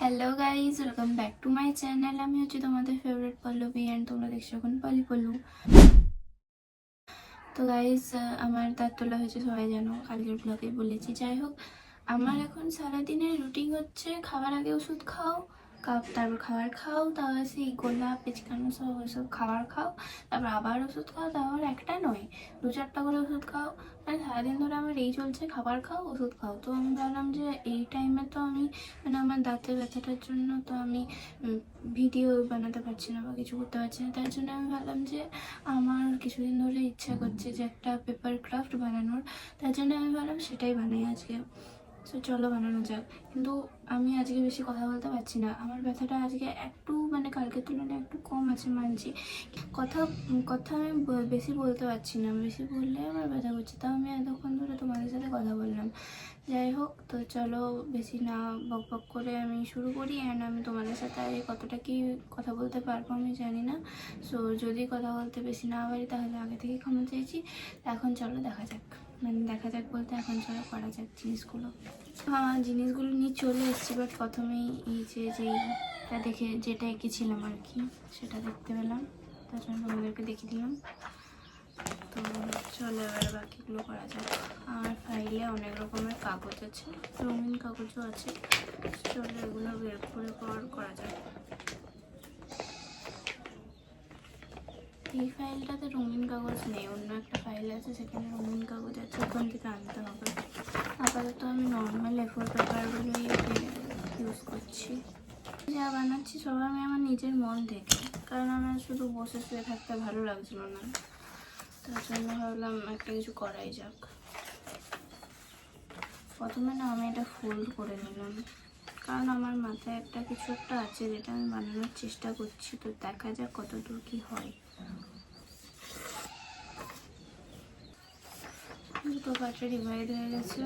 Hello guys, welcome back to my channel. আমি হচ্ছে তোমাদের ফেভারিট পল্লবী অ্যান্ড তোমরা দেখছো এখন পলি পল্লু। তো গাইজ, আমার দাঁত তোলা হয়েছে, সবাই জানো, কালকের ব্লগে বলেছি। যাই হোক, আমার এখন সারাদিনের রুটিন হচ্ছে খাবার আগে ওষুধ খাও, তারপর খাবার খাও, তারপর সেই গোলা পেচকানো সব ওইসব খাবার খাও, তারপর আবার ওষুধ খাও, তারপর একটা নয় 2-4টা করে ওষুধ খাও। মানে সারাদিন ধরে আমার এই চলছে, খাবার খাও ওষুধ খাও। তো আমি ভাবলাম যে এই টাইমে তো আমি মানে আমার দাঁতের ব্যথাটার জন্য তো আমি ভিডিও বানাতে পারছি না বা কিছু করতে পারছি না। তার জন্য আমি ভাবলাম যে আমার কিছুদিন ধরে ইচ্ছা করছে যে একটা পেপার ক্রাফট বানানোর। তার জন্য আমি ভাবলাম সেটাই বানাই আজকে। তো চলো বানানো যাক। কিন্তু আমি আজকে বেশি কথা বলতে পারছি না, আমার ব্যথাটা আজকে একটু মানে কালকের তুলনায় একটু কম আছে মানছি। কথা কথা আমি বেশি বলতে পারছি না, বেশি বললে আমার ব্যথা করছে। তাও আমি এতক্ষণ ধরে তোমাদের সাথে কথা বললাম। যাই হোক, তো চলো বেশি না বক বক করে আমি শুরু করি। অ্যান্ড আমি তোমাদের সাথে আর কতটা কি কথা বলতে পারবো আমি জানি না। সো যদি কথা বলতে বেশি না পারি তাহলে আগে থেকে ক্ষমা চাইছি। এখন চলো দেখা যাক, মানে দেখা যাক বলতে এখন চলো করা যাক জিনিসগুলো। আমার জিনিসগুলো নিয়ে চলে এসেছি, বাট প্রথমেই এই যেইটা দেখে যেটা এঁকেছিলাম আর কি সেটা দেখতে পেলাম, তার জন্য তোমাদেরকে দেখিয়ে দিলাম। তো চলো এবার বাকিগুলো করা যাক। আমার ফাইলে অনেক রকমের কাগজ আছে, রঙিন কাগজও আছে। চলো এগুলো বের করে করা যাক। এই ফাইলটাতে রঙিন কাগজ নেই, অন্য একটা ফাইল আছে সেখানে রঙিন কাগজ আছে, ওখান থেকে আনতে হবে। আপাতত আমি নর্মাল A4 পেপারগুলোই ইউজ করছি। যা বানাচ্ছি সব আমি আমার নিজের মন থেকে, কারণ আমার শুধু বসে শুয়ে থাকতে ভালো লাগছিল না। তার জন্য ভাবলাম একটা কিছু করাই যাক। প্রথমে না আমি এটা ফোল্ড করে নিলাম, কারণ আমার মাথায় একটা কিছু একটা আছে যেটা আমি বানানোর চেষ্টা করছি। তো দেখা যাক কত দূর কী হয়। দুটো পার্টে ডিভাইড হয়ে গেছে,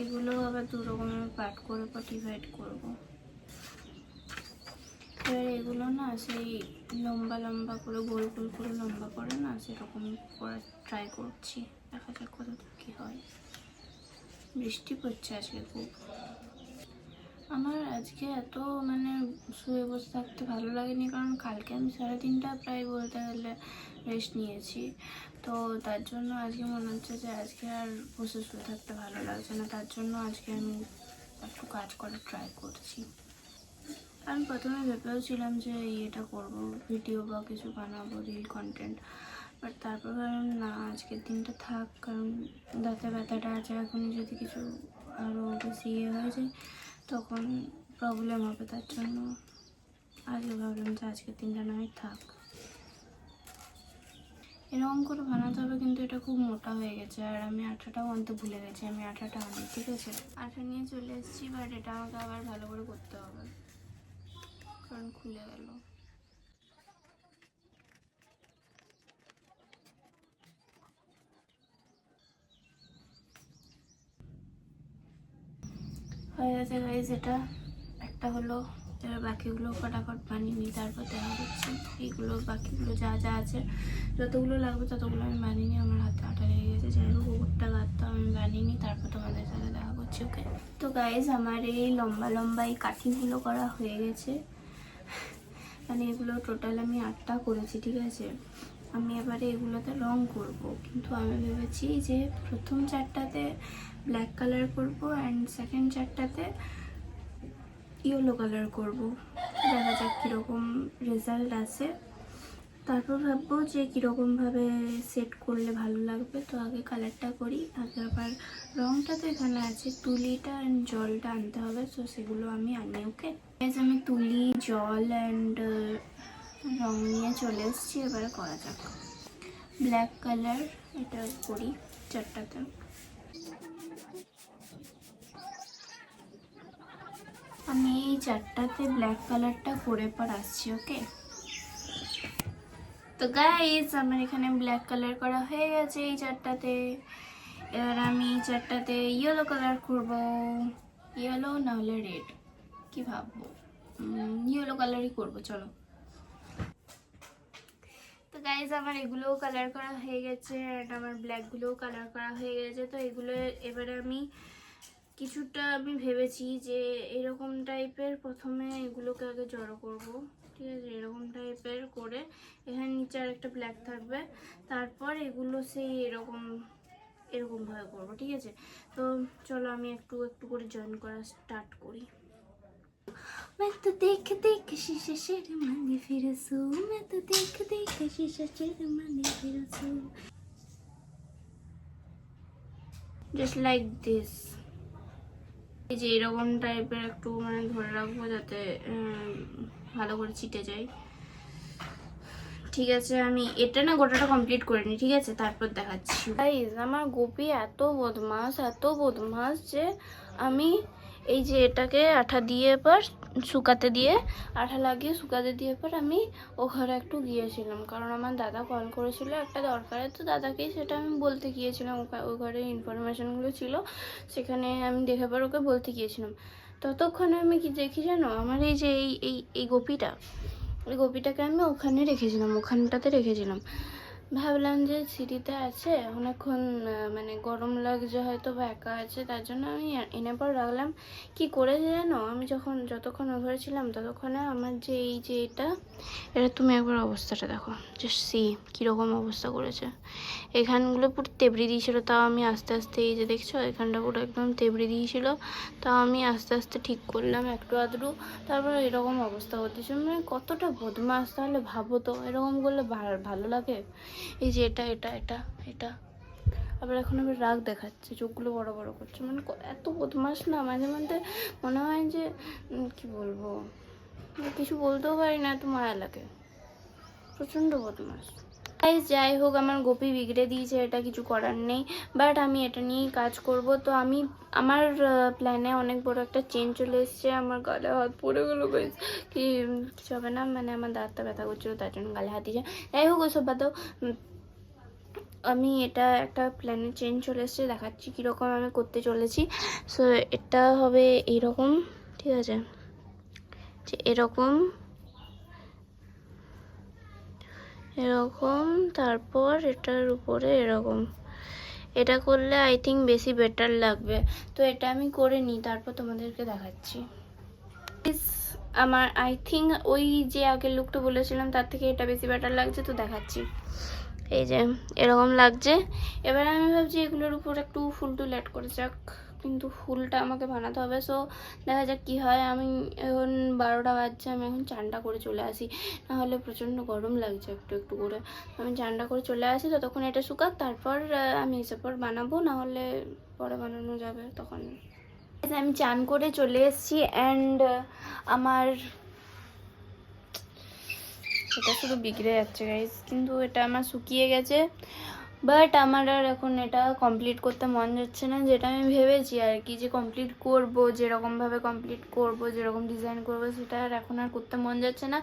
এগুলো আবার দু রকমের পার্ট করে ডিভাইড করবো। এবার এগুলো না সেই লম্বা লম্বা করে গোল গোল করে লম্বা করে না সেরকম করে ট্রাই করছি, দেখা যাক কত দূর কী হয়। বৃষ্টি পড়ছে আজকে খুব। আমার আজকে এত মানে শুয়ে বসে থাকতে ভালো লাগেনি, কারণ কালকে আমি সারাদিনটা প্রায় বলতে গেলে রেস্ট নিয়েছি। তো তার জন্য আজকে মনে হচ্ছে যে আজকে আর বসে শুয়ে থাকতে ভালো লাগছে না। তার জন্য আজকে আমি একটু কাজ করার ট্রাই করছি। আমি প্রথমে ভেবেও ছিলাম যে এটা করব, ভিডিও বা কিছু বানাবো, রিল কন্টেন্ট। বাট তারপর ভাবলাম না, আজকের দিনটা থাক, কারণ দাঁতে ব্যথাটা আছে, এখনই যদি কিছু আরও বেশি হয়ে যায় তখন প্রবলেম হবে। তার জন্য আজকে ভাবলাম যে আজকের দিনটা নয় থাক। এরকম করে বানাতে হবে, কিন্তু এটা খুব মোটা হয়ে গেছে আর আমি আঠাটাও আনতে ভুলে গেছি। আমি আঠাটা আনি, ঠিক আছে, আঠা নিয়ে চলে এসেছি। বাট এটা আমাকে আবার ভালো করে করতে হবে, কারণ খুলে গেল। হয়ে গেছে গাইজ, এটা একটা হলো। এবার বাকিগুলো ফটাফট বানিয়ে নিই, তারপর দেখা হচ্ছে। এইগুলো বাকিগুলো যা যা আছে যতগুলো লাগবে ততগুলো আমি বানিয়ে নিই। আমার হাতে আটা লেগে গেছে, যাই হোক কুকুরটা গাঁতটা আমি বানিয়ে নিই, তারপর তোমাদের সাথে দেখা করছি। ওকে, তো গাইজ আমার এই লম্বা লম্বা এই কাঠিংগুলো করা হয়ে গেছে। মানে এগুলো টোটাল আমি 8টা করেছি, ঠিক আছে। আমি এবারে এগুলোতে রং করব, কিন্তু আমি ভেবেছি যে প্রথম 4টাতে ব্ল্যাক কালার করব অ্যান্ড সেকেন্ড 4টাতে ইয়েলো কালার করব। দেখা যাক কীরকম রেজাল্ট আসে, তারপর ভাববো যে কীরকমভাবে সেট করলে ভালো লাগবে। তো আগে কালারটা করি, আগে আবার রঙটা তো এখানে আছে, তুলিটা অ্যান্ড জলটা আনতে হবে। তো সেগুলো আমি আনি। ওকে, আমি তুলি, জল অ্যান্ড রং নিয়ে চলে এসেছি। এবারে করা যাক। ব্ল্যাক কালার এটা করি 4টাতে। আমি এই 4টাতে ব্ল্যাক কালারটা করে পর আসছি। ওকে, তো গাইস আমার এখানে ব্ল্যাক কালার করা হয়ে গেছে এই 4টাতে। এবার আমি 4টাতে ইয়েলো কালার করব, ইয়েলো না হলে রেড, কি ভাববো, ইয়েলো কালারই করব। চলো, তো গাইজ আমার এগুলোও কালার করা হয়ে গেছে আর আমার ব্ল্যাকগুলোও কালার করা হয়ে গেছে। তো এগুলো এবারে আমি কিছুটা আমি ভেবেছি যে এরকমটাই টাইপের প্রথমে এগুলোকে আগে জড়ো করব, ঠিক আছে? এরকম টাইপের করে এখানে নিচে আর একটা ব্ল্যাক থাকবে, তারপর এগুলো সেই এরকমভাবে করবো, ঠিক আছে? তো চলো আমি একটু একটু করে জয়েন করা স্টার্ট করি। मैं तो देख देख शीशे शर्माने फिर सू, मैं तो देख देख शीशे शर्माने फिर सू, just like this। এই যে এরকম টাইপের একটু মানে ধরে রাখবো যাতে ভালো করে চিটে যায়, ঠিক আছে? আমি এটা না গোটাটা কমপ্লিট করে নিই, ঠিক আছে? তারপর দেখাচ্ছি। গাইস আমার গোপী এত বদমাস যে আমি এই যে এটাকে আঠা দিয়ে পর শুকাতে দিয়ে আঠা লাগিয়ে শুকাতে দিয়ে পর আমি ও ঘরে একটু গিয়েছিলাম, কারণ আমার দাদা কল করেছিল একটা দরকারে, তো দাদাকেই সেটা আমি বলতে গিয়েছিলাম। ওই ঘরে ইনফরমেশনগুলো ছিল, সেখানে আমি দেখে পর ওকে বলতে গিয়েছিলাম। ততক্ষণে আমি কি দেখি জানো, আমার এই যে এই গোপীটা, ওই গোপীটাকে আমি ওখানে রেখেছিলাম, ওখানটাতে রেখেছিলাম। ভাবলাম যে সিঁড়িতে আছে অনেকক্ষণ, মানে গরম লাগছে হয়তো বা একা আছে, তার জন্য আমি এনে পর রাখলাম। কি করেছে জানো, আমি যতক্ষণ ওভারে ছিলাম ততক্ষণে আমার যে এই যে এটা তুমি একবার অবস্থাটা দেখো, জাস্ট সি কীরকম অবস্থা করেছে। এখানগুলো পুরো তেবড়ি দিয়েছিল, তাও আমি আস্তে আস্তে, এই যে দেখছো এখানটা পুরো একদম তেবড়ি দিয়েছিল, তাও আমি আস্তে আস্তে ঠিক করলাম একটু আধটু, তারপরে এরকম অবস্থা হতেছে। মানে কতটা বদমাস, তাহলে ভাবো তো এরকম করলে ভালো লাগে? এই যে এটা এটা এটা এটা আবার এখন আবার রাগ দেখাচ্ছে, চোখগুলো বড় বড় করছে, মানে এত বদমাস না, মাঝে মধ্যে মনে হয় যে কি বলবো, কিছু বলতেও পারি না, এত মায়া লাগে, প্রচণ্ড বদমাস। যাই হোক আমার গোপী বিগড়ে দিয়েছে, এটা কিছু করার নেই, বাট আমি এটা নিয়েই কাজ করব। তো আমার প্ল্যানে অনেক বড় একটা চেঞ্জ চলে এসছে, আমার গালে হাত পড়ে গেলো গাইস, কি কিছু হবে না, মানে আমার দাঁতটা ব্যথা করছিল তার জন্য গালে হাত দিয়েছে। যাই হোক ওইসব বাদ দাও, আমি এটা একটা প্ল্যানে চেঞ্জ চলে এসছে, দেখাচ্ছি কীরকম আমি করতে চলেছি। সো এটা হবে এইরকম, ঠিক আছে? যে এরকম তারপর এটার উপরে এরকম, এটা করলে আই থিঙ্ক বেশি বেটার লাগবে। তো এটা আমি করে নিই, তারপর তোমাদেরকে দেখাচ্ছি। আমার আই থিঙ্ক ওই যে আগের লুকটা বলেছিলাম তার থেকে এটা বেশি বেটার লাগছে, তো দেখাচ্ছি। এই যে এরকম লাগছে। এবার আমি ভাবছি এগুলোর উপর একটু ফুল টুল অ্যাড করে যাক, কিন্তু ফুলটা আমাকে বানাতে হবে। সো দেখা যাক কি হয়। আমি এখন 12টা বাজছে, আমি এখন চানটা করে চলে আসি, নাহলে প্রচণ্ড গরম লাগছে একটু একটু করে। আমি চানটা করে চলে আসি, ততক্ষণ এটা শুকাক, তারপর আমি এসে পর বানাবো, নাহলে পরে বানানো যাবে তখন। আমি চান করে চলে এসেছি অ্যান্ড আমার এটা শুধু বিগড়ে যাচ্ছে গাইজ, কিন্তু এটা আমার শুকিয়ে গেছে, বাট আমার আর এখন এটা কমপ্লিট করতে মন যাচ্ছে না, যেটা আমি ভেবেছি আর কি, যে কমপ্লিট করব, যেরকমভাবে কমপ্লিট করব, যেরকম ডিজাইন করব, সেটা আর এখন আর করতে মন যাচ্ছে না।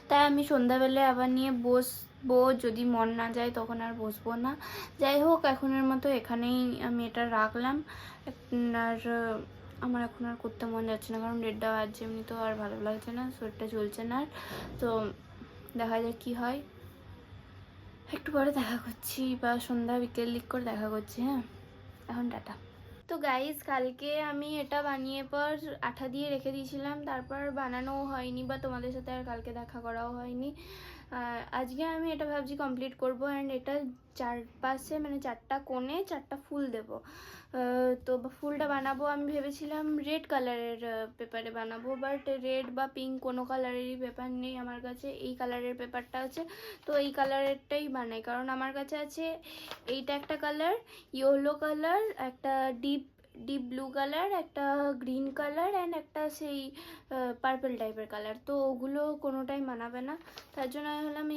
তাই আমি সন্ধ্যাবেলায় আবার নিয়ে বসবো, যদি মন না যায় তখন আর বসবো না। যাই হোক এখনের মতো এখানেই আমি এটা রাখলাম, আর আমার এখন আর করতে মন যাচ্ছে না, কারণ 1:30 বাজছে, এমনি তো আর ভালো লাগছে না, শরীরটা চলছে না। তো দেখা যাক কি হয়, একটু পরে দেখা করছি, বা সন্ধ্যা বিকেল দিক করে দেখা করছি। হ্যাঁ এখন টাটা। তো গাইজ কালকে আমি এটা বানিয়ে পর আঠা দিয়ে রেখে দিয়েছিলাম, তারপর বানানোও হয়নি, বা তোমাদের সাথে আর কালকে দেখা করাও হয়নি। আজকে আমি এটা ভাবছি কমপ্লিট করব, অ্যান্ড এটা চারপাশে মানে 4টা কোণে 4টা ফুল দেব। তো ফুলটা বানাবো, আমি ভেবেছিলাম রেড কালারের পেপারে বানাবো, বাট রেড বা পিঙ্ক কোনো কালারেরই পেপার নেই আমার কাছে, এই কালারের পেপারটা আছে, তো এই কালারেরটাই বানাই। কারণ আমার কাছে আছে এইটা একটা কালার, ইয়েলো কালার, একটা ডিপ ব্লু কালার, একটা গ্রিন কালার, অ্যান্ড একটা সেই পার্পল টাইপের কালার, তো ওগুলো কোনোটাই মানাবে না, তার জন্য আমি ভাবলাম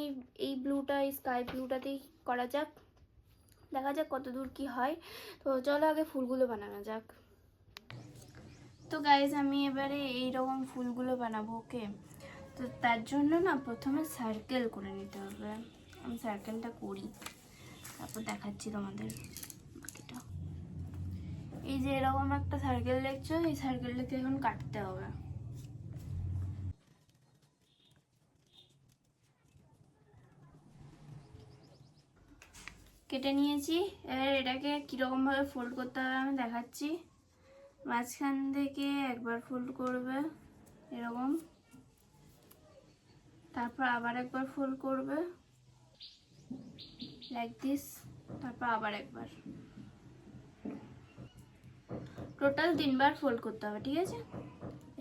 এই ব্লুটা, এই স্কাই ব্লুটাতেই করা যাক, দেখা যাক কত দূর কি হয়। তো চলো আগে ফুলগুলো বানানো যাক। তো গাইজ আমি এবারে এইরকম ফুলগুলো বানাবো, ওকে? তো তার জন্য না প্রথমে সার্কেল করে নিতে হবে, আমি সার্কেলটা করি, তারপর দেখাচ্ছি তোমাদের বাকিটা। এই যে এরকম একটা সার্কেল দেখছো, এই সার্কেলটাকে এখন কাটতে হবে। কেটে নিয়েছি, এবার এটাকে কীরকমভাবে ফোল্ড করতে হবে আমি দেখাচ্ছি। মাঝখান থেকে একবার ফোল্ড করবে, এরকম, তারপর আবার একবার ফোল্ড করবে লাইক দিস, তারপর আবার একবার, টোটাল 3বার ফোল্ড করতে হবে, ঠিক আছে?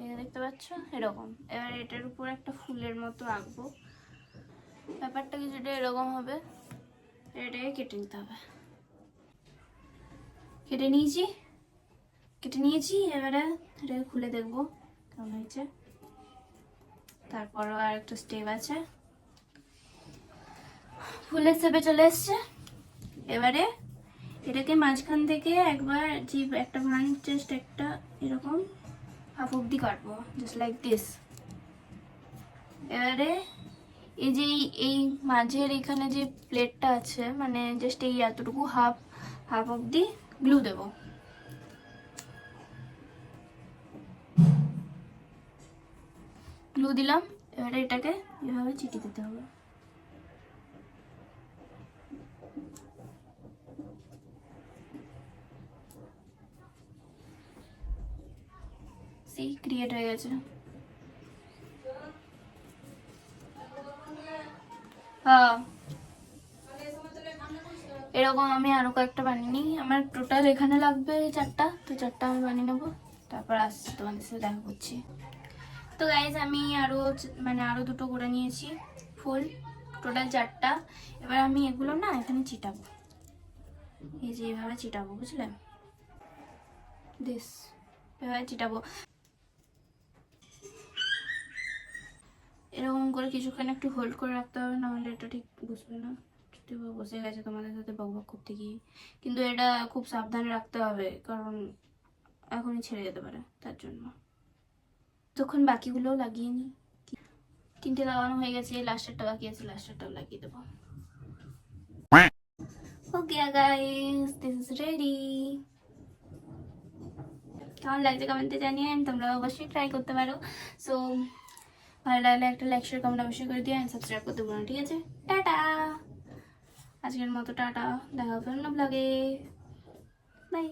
এই দেখতে পাচ্ছ এরকম। এবার এটার উপর একটা ফুলের মতো আঁকবো, ব্যাপারটা কিছুটা এরকম হবে। এটাকে কেটে নিতে হবে, কেটে নিয়েছি। এবারে এটাকে খুলে দেখবো কেমন হয়েছে। তারপরও আর একটা স্টেপ আছে, ফুলের শেপে চলে এসছে। এবারে এটাকে মাঝখান থেকে একবার যে একটা ভাঁজ, জাস্ট একটা এরকম হাফ অব্দি কাটবো, জাস্ট লাইক দিস। এবারে এই যে এই মাঝের এখানে যে প্লেটটা আছে, মানে জাস্ট এই এতটুকু হাফ অব্দি গ্লু দেবো। গ্লু দিলাম। এবারে এটাকে এভাবে চিটি দিতে হবে। সেই ক্রিয়েট হয়ে গেছে। হ্যাঁ, এরকম আমি আরো কয়েকটা বানিয়ে নিই। আমার টোটাল এখানে লাগবে 4টা, তো 4টা আমি বানিয়ে নেবো, তারপর আসছি তোমাদের সাথে দেখা করছি। তো গাইজ আমি আরো 2টো করে নিয়েছি ফুল, টোটাল 4টা। এবার আমি এগুলো না এখানে চিটাবো, এই যে এইভাবে চিটাবো, বুঝলে? দিস, এভাবে চিটাবো। এরকম করে কিছুক্ষণ একটু হোল্ড করে রাখতে হবে, নাহলে এটা ঠিক বুঝবে না। বসে গেছে তোমাদের সাথে বকবক করতে গিয়ে, কিন্তু এটা খুব সাবধানে রাখতে হবে, কারণ এখনই ছেড়ে যেতে পারে, তার জন্য। তখন বাকিগুলোও লাগিয়ে নিই। 3টে লাগানো হয়ে গেছে, লাস্টেরটা বাকি আছে, লাস্টেরটাও লাগিয়ে দেবো। Okay guys, this is ready. কেমন লাগছে কমেন্টে জানিয়ে, তোমরা অবশ্যই ট্রাই করতে পারো। সো ভালো লাগলে একটা লাইক, শেয়ার, কমেন্ট অবশ্যই করে দিও, অ্যান্ড সাবস্ক্রাইব করতে ভুলো না, ঠিক আছে? টাটা, আজকের মতো টাটা, দেখা হবে অন্য ব্লগে, বাই।